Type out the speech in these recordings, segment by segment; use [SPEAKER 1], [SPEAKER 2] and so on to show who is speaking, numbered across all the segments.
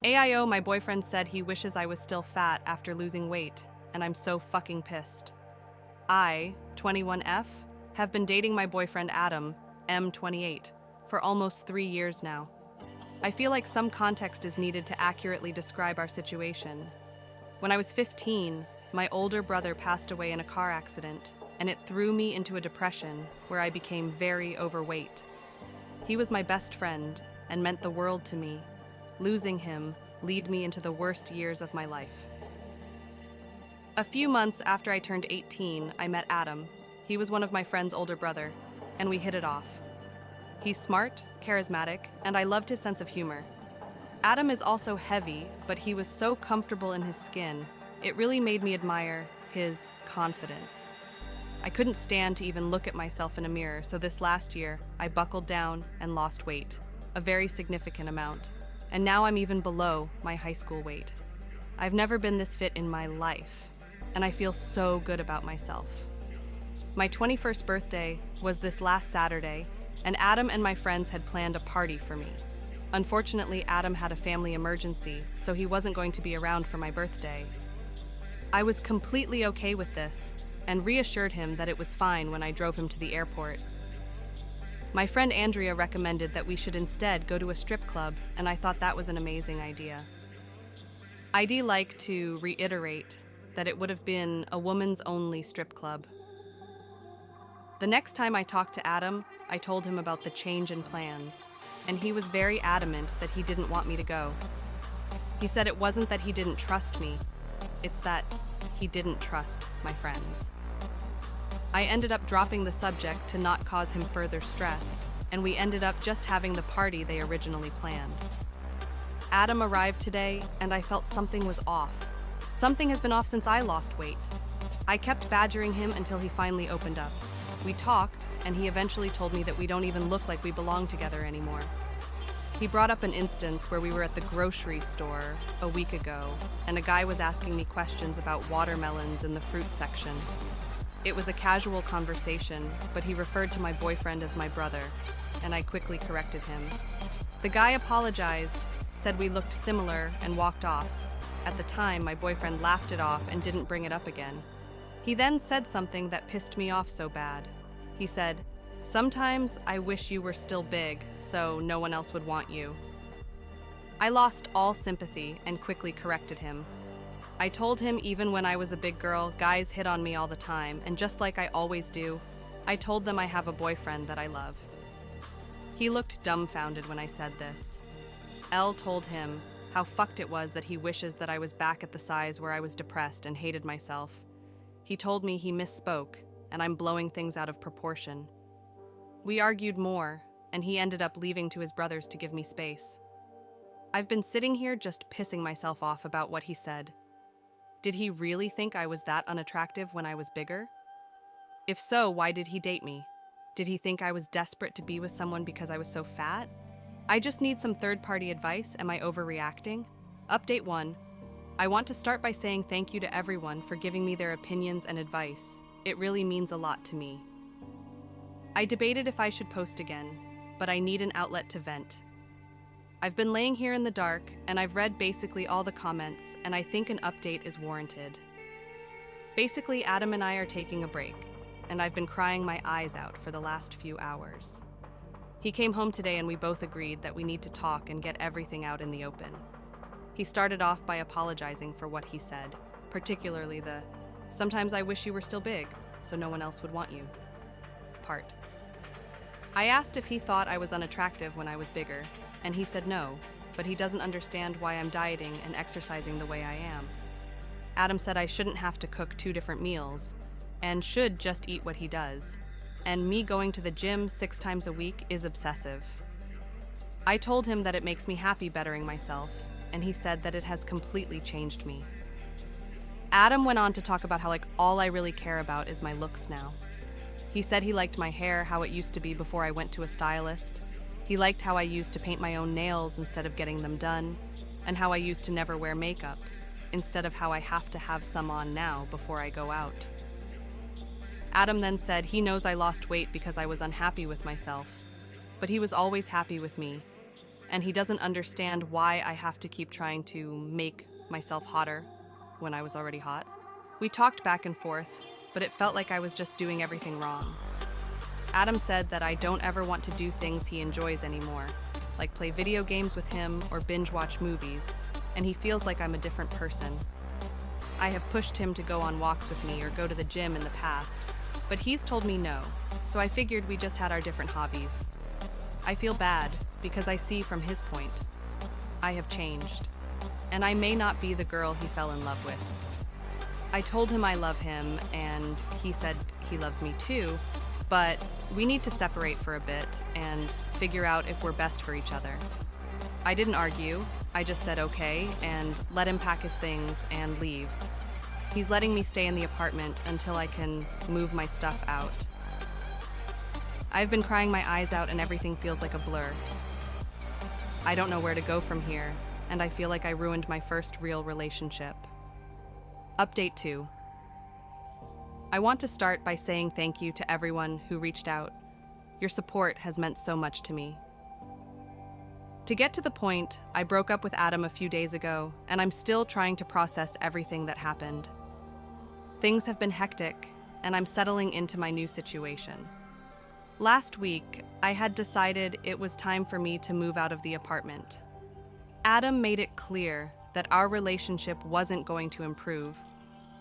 [SPEAKER 1] AIO, my boyfriend said he wishes I was still fat after losing weight, and I'm so fucking pissed. I, 21F, have been dating my boyfriend Adam, M28, for almost 3 years now. I feel like some context is needed to accurately describe our situation. When I was 15, my older brother passed away in a car accident, and it threw me into a depression where I became very overweight. He was my best friend and meant the world to me. Losing him led me into the worst years of my life. A few months after I turned 18, I met Adam. He was one of my friend's older brother, and we hit it off. He's smart, charismatic, and I loved his sense of humor. Adam is also heavy, but he was so comfortable in his skin, it really made me admire his confidence. I couldn't stand to even look at myself in a mirror, so this last year, I buckled down and lost weight, a very significant amount. And now I'm even below my high school weight. I've never been this fit in my life, and I feel so good about myself. My 21st birthday was this last Saturday, and Adam and my friends had planned a party for me. Unfortunately, Adam had a family emergency, so he wasn't going to be around for my birthday. I was completely okay with this, and reassured him that it was fine when I drove him to the airport. My friend Andrea recommended that we should instead go to a strip club, and I thought that was an amazing idea. I'd like to reiterate that it would have been a women's-only strip club. The next time I talked to Adam, I told him about the change in plans, and he was very adamant that he didn't want me to go. He said it wasn't that he didn't trust me, it's that he didn't trust my friends. I ended up dropping the subject to not cause him further stress, and we ended up just having the party they originally planned. Adam arrived today, and I felt something was off. Something has been off since I lost weight. I kept badgering him until he finally opened up. We talked, and he eventually told me that we don't even look like we belong together anymore. He brought up an instance where we were at the grocery store a week ago, and a guy was asking me questions about watermelons in the fruit section. It was a casual conversation, but he referred to my boyfriend as my brother, and I quickly corrected him. The guy apologized, said we looked similar, and walked off. At the time, my boyfriend laughed it off and didn't bring it up again. He then said something that pissed me off so bad. He said, "Sometimes I wish you were still big, so no one else would want you." I lost all sympathy and quickly corrected him. I told him even when I was a big girl, guys hit on me all the time, and just like I always do, I told them I have a boyfriend that I love. He looked dumbfounded when I said this. Elle told him how fucked it was that he wishes that I was back at the size where I was depressed and hated myself. He told me he misspoke, and I'm blowing things out of proportion. We argued more, and he ended up leaving to his brothers to give me space. I've been sitting here just pissing myself off about what he said. Did he really think I was that unattractive when I was bigger? If so, why did he date me? Did he think I was desperate to be with someone because I was so fat? I just need some third-party advice. Am I overreacting? Update 1. I want to start by saying thank you to everyone for giving me their opinions and advice. It really means a lot to me. I debated if I should post again, but I need an outlet to vent. I've been laying here in the dark, and I've read basically all the comments, and I think an update is warranted. Basically, Adam and I are taking a break, and I've been crying my eyes out for the last few hours. He came home today and we both agreed that we need to talk and get everything out in the open. He started off by apologizing for what he said, particularly the, "Sometimes I wish you were still big, so no one else would want you" part. I asked if he thought I was unattractive when I was bigger, and he said no, but he doesn't understand why I'm dieting and exercising the way I am. Adam said I shouldn't have to cook 2 different meals, and should just eat what he does, and me going to the gym 6 times a week is obsessive. I told him that it makes me happy bettering myself, and he said that it has completely changed me. Adam went on to talk about how all I really care about is my looks now. He said he liked my hair how it used to be before I went to a stylist. He liked how I used to paint my own nails instead of getting them done, and how I used to never wear makeup, instead of how I have to have some on now before I go out. Adam then said he knows I lost weight because I was unhappy with myself, but he was always happy with me. and he doesn't understand why I have to keep trying to make myself hotter when I was already hot. We talked back and forth, but it felt like I was just doing everything wrong. Adam said that I don't ever want to do things he enjoys anymore, like play video games with him or binge watch movies, and he feels like I'm a different person. I have pushed him to go on walks with me or go to the gym in the past, but he's told me no, so I figured we just had our different hobbies. I feel bad because I see from his point. I have changed, and I may not be the girl he fell in love with. I told him I love him, and he said he loves me too, but we need to separate for a bit and figure out if we're best for each other. I didn't argue, I just said okay and let him pack his things and leave. He's letting me stay in the apartment until I can move my stuff out. I've been crying my eyes out and everything feels like a blur. I don't know where to go from here, and I feel like I ruined my first real relationship. Update 2. I want to start by saying thank you to everyone who reached out. Your support has meant so much to me. To get to the point, I broke up with Adam a few days ago, and I'm still trying to process everything that happened. Things have been hectic, and I'm settling into my new situation. Last week, I had decided it was time for me to move out of the apartment. Adam made it clear that our relationship wasn't going to improve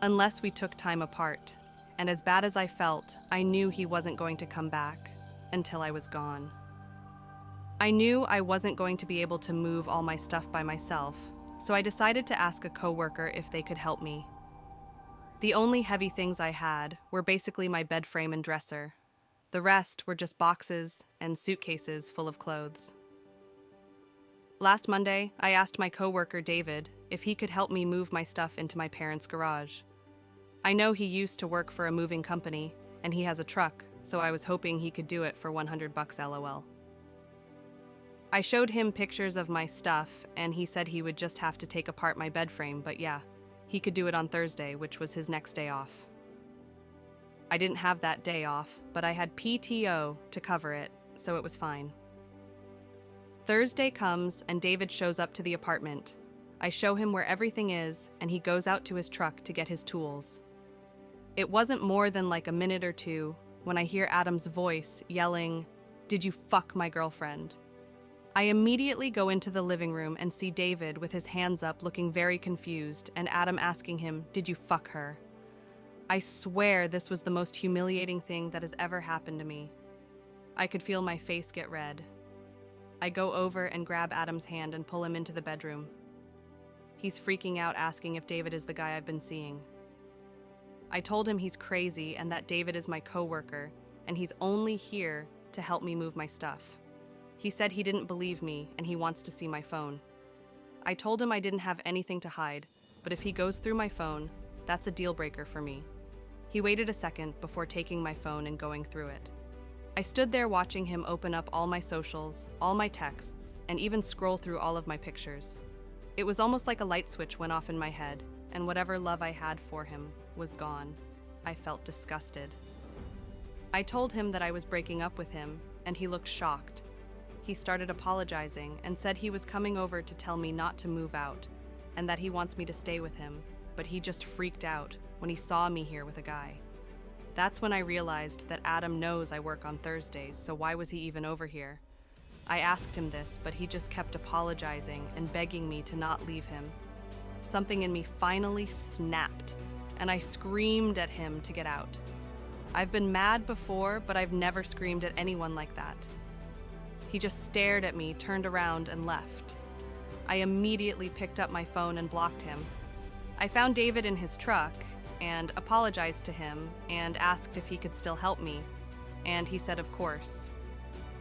[SPEAKER 1] unless we took time apart, and as bad as I felt, I knew he wasn't going to come back until I was gone. I knew I wasn't going to be able to move all my stuff by myself, so I decided to ask a coworker if they could help me. The only heavy things I had were basically my bed frame and dresser. The rest were just boxes and suitcases full of clothes. Last Monday, I asked my coworker David if he could help me move my stuff into my parents' garage. I know he used to work for a moving company, and he has a truck, so I was hoping he could do it for $100 LOL. I showed him pictures of my stuff, and he said he would just have to take apart my bed frame, but yeah, he could do it on Thursday, which was his next day off. I didn't have that day off, but I had PTO to cover it, so it was fine. Thursday comes, and David shows up to the apartment. I show him where everything is, and he goes out to his truck to get his tools. It wasn't more than like a minute or two when I hear Adam's voice yelling, "Did you fuck my girlfriend?" I immediately go into the living room and see David with his hands up looking very confused, and Adam asking him, "Did you fuck her?" I swear this was the most humiliating thing that has ever happened to me. I could feel my face get red. I go over and grab Adam's hand and pull him into the bedroom. He's freaking out, asking if David is the guy I've been seeing. I told him he's crazy and that David is my coworker, and he's only here to help me move my stuff. He said he didn't believe me and he wants to see my phone. I told him I didn't have anything to hide, but if he goes through my phone, that's a deal breaker for me. He waited a second before taking my phone and going through it. I stood there watching him open up all my socials, all my texts, and even scroll through all of my pictures. It was almost like a light switch went off in my head, and whatever love I had for him was gone. I felt disgusted. I told him that I was breaking up with him, and he looked shocked. He started apologizing and said he was coming over to tell me not to move out, and that he wants me to stay with him, but he just freaked out when he saw me here with a guy. That's when I realized that Adam knows I work on Thursdays, so why was he even over here? I asked him this, but he just kept apologizing and begging me to not leave him. Something in me finally snapped, and I screamed at him to get out. I've been mad before, but I've never screamed at anyone like that. He just stared at me, turned around, and left. I immediately picked up my phone and blocked him. I found David in his truck and apologized to him and asked if he could still help me, and he said of course.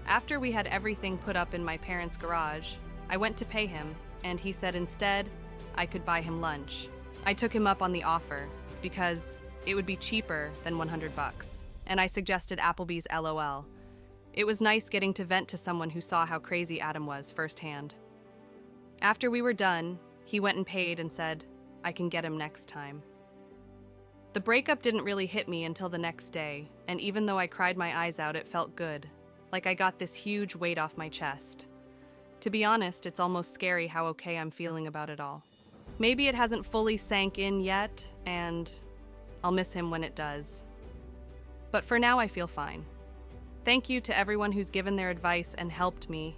[SPEAKER 1] After we had everything put up in my parents' garage, I went to pay him, and he said instead I could buy him lunch. I took him up on the offer because it would be cheaper than $100, and I suggested Applebee's LOL. It was nice getting to vent to someone who saw how crazy Adam was firsthand. After we were done, he went and paid and said, I can get him next time. The breakup didn't really hit me until the next day, and even though I cried my eyes out, it felt good, like I got this huge weight off my chest. To be honest, it's almost scary how okay I'm feeling about it all. Maybe it hasn't fully sank in yet, and I'll miss him when it does. But for now, I feel fine. Thank you to everyone who's given their advice and helped me.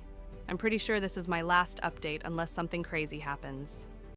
[SPEAKER 1] I'm pretty sure this is my last update unless something crazy happens.